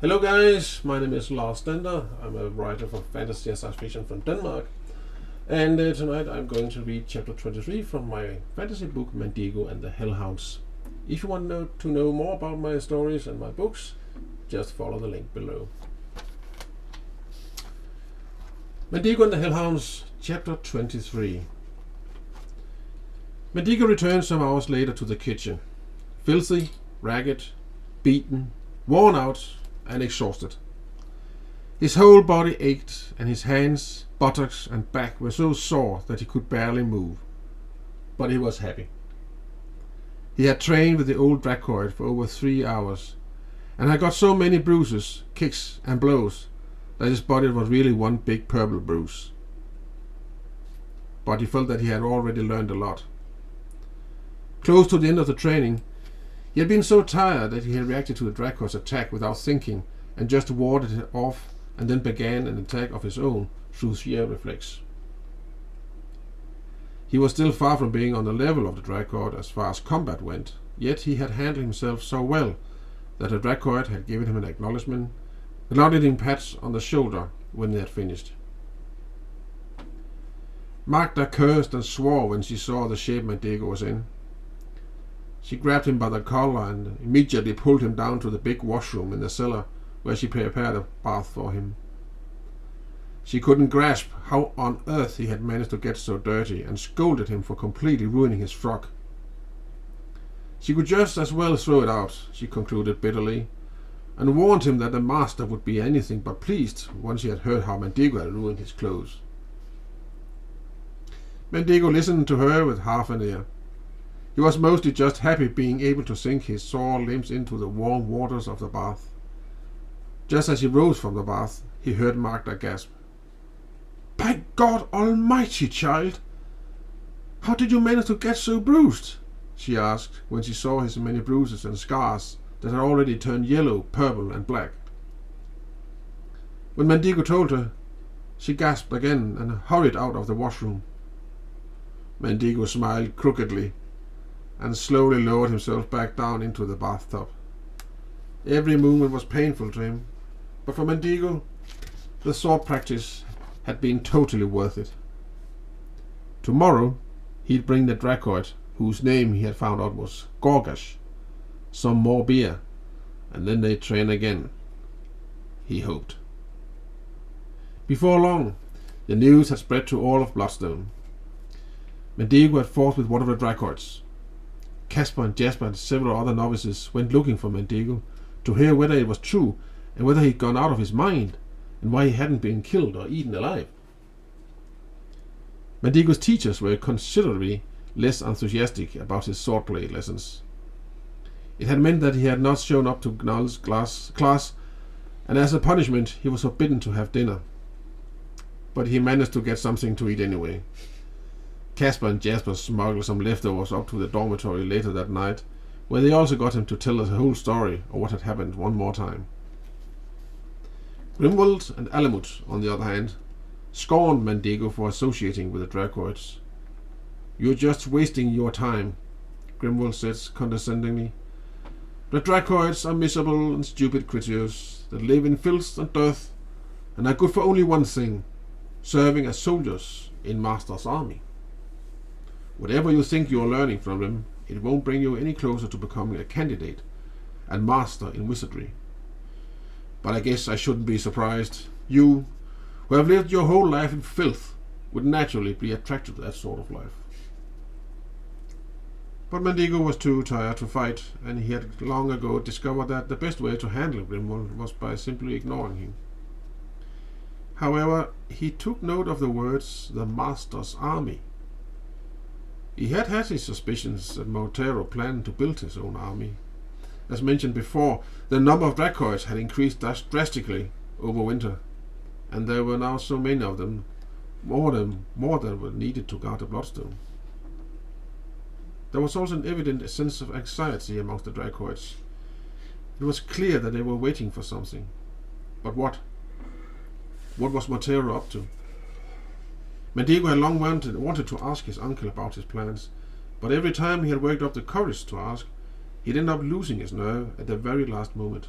Hello guys, my name is Lars Stender. I'm a writer for fantasy and science fiction from Denmark. And tonight I'm going to read chapter 23 from my fantasy book Mandigo and the Hellhounds. If you want to know more about my stories and my books, just follow the link below. Mandigo and the Hellhounds, chapter 23. Mandigo returned some hours later to the kitchen, filthy, ragged, beaten, worn out, and exhausted. His whole body ached, and his hands, buttocks, and back were so sore that he could barely move. But he was happy. He had trained with the old Dracoid for over 3 hours, and had got so many bruises, kicks, and blows that his body was really one big purple bruise. But he felt that he had already learned a lot. Close to the end of the training, he had been so tired that he had reacted to the Dracoid's attack without thinking and just warded it off, and then began an attack of his own through sheer reflex. He was still far from being on the level of the Dracoid as far as combat went, yet he had handled himself so well that the Dracoid had given him an acknowledgement, acknowledging pats on the shoulder when they had finished. Magda cursed and swore when she saw the shape Mandigo was in. She grabbed him by the collar and immediately pulled him down to the big washroom in the cellar, where she prepared a bath for him. She couldn't grasp how on earth he had managed to get so dirty, and scolded him for completely ruining his frock. She could just as well throw it out, she concluded bitterly, and warned him that the master would be anything but pleased once he had heard how Mandigo had ruined his clothes. Mandigo listened to her with half an ear. He was mostly just happy being able to sink his sore limbs into the warm waters of the bath. Just as he rose from the bath, he heard Magda gasp. "By God Almighty, child! How did you manage to get so bruised?" she asked, when she saw his many bruises and scars that had already turned yellow, purple, and black. When Mandigo told her, she gasped again and hurried out of the washroom. Mandigo smiled crookedly and slowly lowered himself back down into the bathtub. Every movement was painful to him, but for Mandigo, the sword practice had been totally worth it. Tomorrow, he'd bring the Dracoid, whose name he had found out was Gorgash, some more beer, and then they'd train again. He hoped. Before long, the news had spread to all of Bloodstone. Mandigo had fought with one of the Dracoids. Casper and Jasper and several other novices went looking for Mandigo to hear whether it was true and whether he'd gone out of his mind and why he hadn't been killed or eaten alive. Mandigo's teachers were considerably less enthusiastic about his swordplay lessons. It had meant that he had not shown up to Gnall's class, and as a punishment he was forbidden to have dinner. But he managed to get something to eat anyway. Casper and Jasper smuggled some leftovers up to the dormitory later that night, where they also got him to tell us the whole story of what had happened one more time. Grimwald and Alamut, on the other hand, scorned Mandigo for associating with the Dracoids. "You're just wasting your time," Grimwald said condescendingly. "The Dracoids are miserable and stupid creatures that live in filth and dirt and are good for only one thing, serving as soldiers in Master's army. Whatever you think you are learning from them, it won't bring you any closer to becoming a candidate and master in wizardry. But I guess I shouldn't be surprised. You, who have lived your whole life in filth, would naturally be attracted to that sort of life." But Mandigo was too tired to fight, and he had long ago discovered that the best way to handle Grimwald was by simply ignoring him. However, he took note of the words "the Master's army." He had had his suspicions that Montero planned to build his own army. As mentioned before, the number of Dracoids had increased drastically over winter, and there were now so many of them, more than were needed to guard the Bloodstone. There was also an evident sense of anxiety amongst the Dracoids. It was clear that they were waiting for something. But what? What was Montero up to? Mandigo had long wanted to ask his uncle about his plans, but every time he had worked up the courage to ask, he'd end up losing his nerve at the very last moment.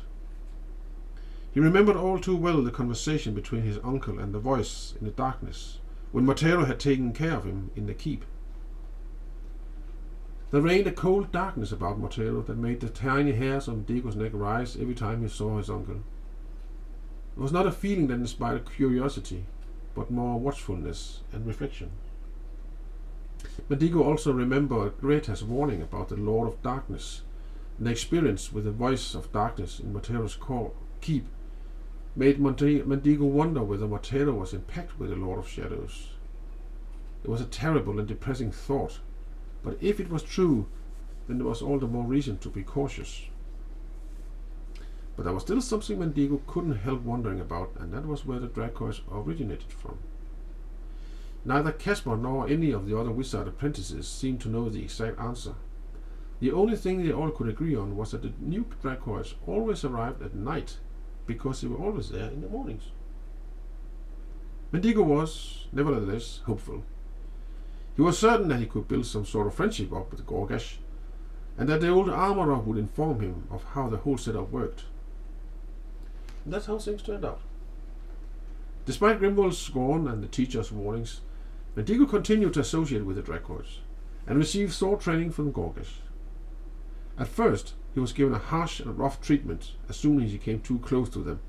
He remembered all too well the conversation between his uncle and the voice in the darkness, when Montero had taken care of him in the keep. There reigned a cold darkness about Montero that made the tiny hairs on Mandigo's neck rise every time he saw his uncle. It was not a feeling that inspired curiosity, but more watchfulness and reflection. Mandigo also remembered Greta's warning about the Lord of Darkness, and the experience with the voice of darkness in Montero's keep made Mandigo wonder whether Montero was in pact with the Lord of Shadows. It was a terrible and depressing thought, but if it was true, then there was all the more reason to be cautious. But there was still something Mandigo couldn't help wondering about, and that was where the Dracoids originated from. Neither Caspar nor any of the other wizard apprentices seemed to know the exact answer. The only thing they all could agree on was that the new Dracoids always arrived at night, because they were always there in the mornings. Mandigo was, nevertheless, hopeful. He was certain that he could build some sort of friendship up with Gorgash, and that the old armorer would inform him of how the whole setup worked. And that's how things turned out. Despite Grimwald's scorn and the teacher's warnings, Mandigo continued to associate with the Dracoids, and received sword training from Gorgash. At first, he was given a harsh and rough treatment as soon as he came too close to them,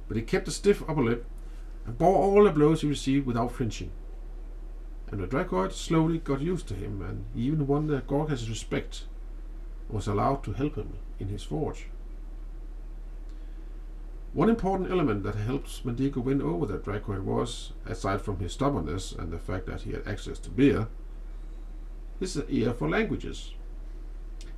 but he kept a stiff upper lip and bore all the blows he received without flinching. And the Dracoid slowly got used to him, and he even won Gorgash's respect and was allowed to help him in his forge. One important element that helped Mandigo win over the Dracoid was, aside from his stubbornness and the fact that he had access to beer, his ear for languages.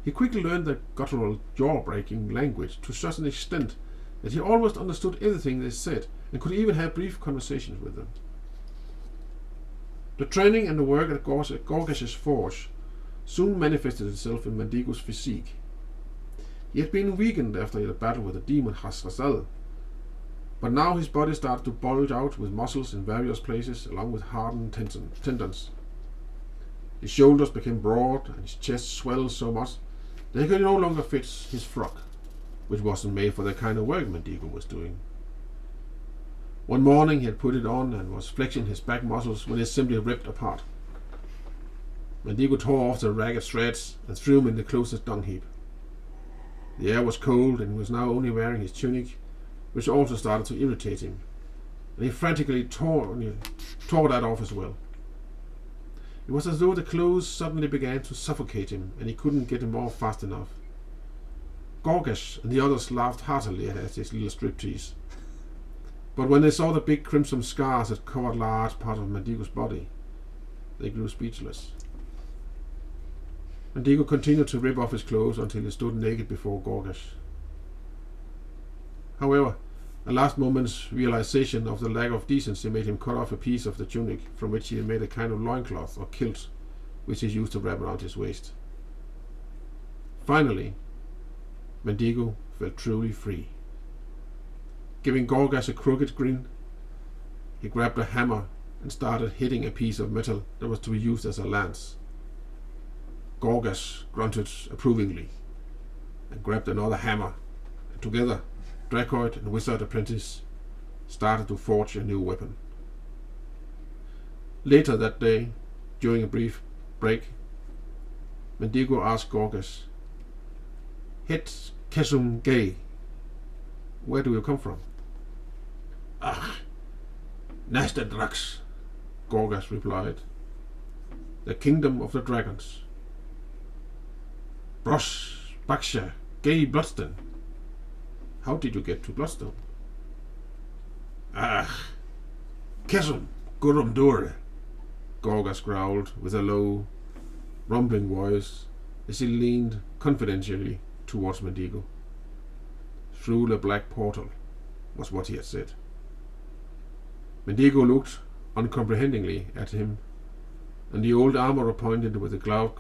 He quickly learned the guttural, jaw-breaking language to such an extent that he almost understood everything they said and could even have brief conversations with them. The training and the work at Gorgash's forge soon manifested itself in Mandigo's physique. He had been weakened after the battle with the demon Hasrazal, but now his body started to bulge out with muscles in various places along with hardened tendons. His shoulders became broad and his chest swelled so much that he could no longer fit his frock, which wasn't made for the kind of work Mandigo was doing. One morning he had put it on and was flexing his back muscles when it simply ripped apart. Mandigo tore off the ragged shreds and threw them in the closest dung heap. The air was cold and he was now only wearing his tunic, which also started to irritate him, and he frantically tore that off as well. It was as though the clothes suddenly began to suffocate him and he couldn't get them off fast enough. Gorgash and the others laughed heartily at his little striptease. But when they saw the big crimson scars that covered large part of Mandigo's body, they grew speechless. Mandigo continued to rip off his clothes until he stood naked before Gorgash. However, a last moment's realization of the lack of decency made him cut off a piece of the tunic from which he had made a kind of loincloth or kilt, which he used to wrap around his waist. Finally, Mandigo felt truly free. Giving Gorgash a crooked grin, he grabbed a hammer and started hitting a piece of metal that was to be used as a lance. Gorgash grunted approvingly and grabbed another hammer, and together, Dracoid and Wizard Apprentice started to forge a new weapon. Later that day, during a brief break, Mandigo asked Gorgash, "Het Kesum Gay, where do you come from?" "Ah, Nasta Drax," Gorgash replied. "The kingdom of the dragons." "Brosh, Baksha, Gay Bloodstone. How did you get to Bloodstone?" "Ah, Kesum Gurum Dur," Gorgash growled with a low, rumbling voice as he leaned confidentially towards Mandigo. "Through the black portal," was what he had said. Mandigo looked uncomprehendingly at him, and the old armorer pointed with a glove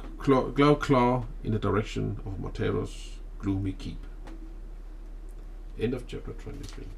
claw in the direction of Montero's gloomy keep. End of chapter 23.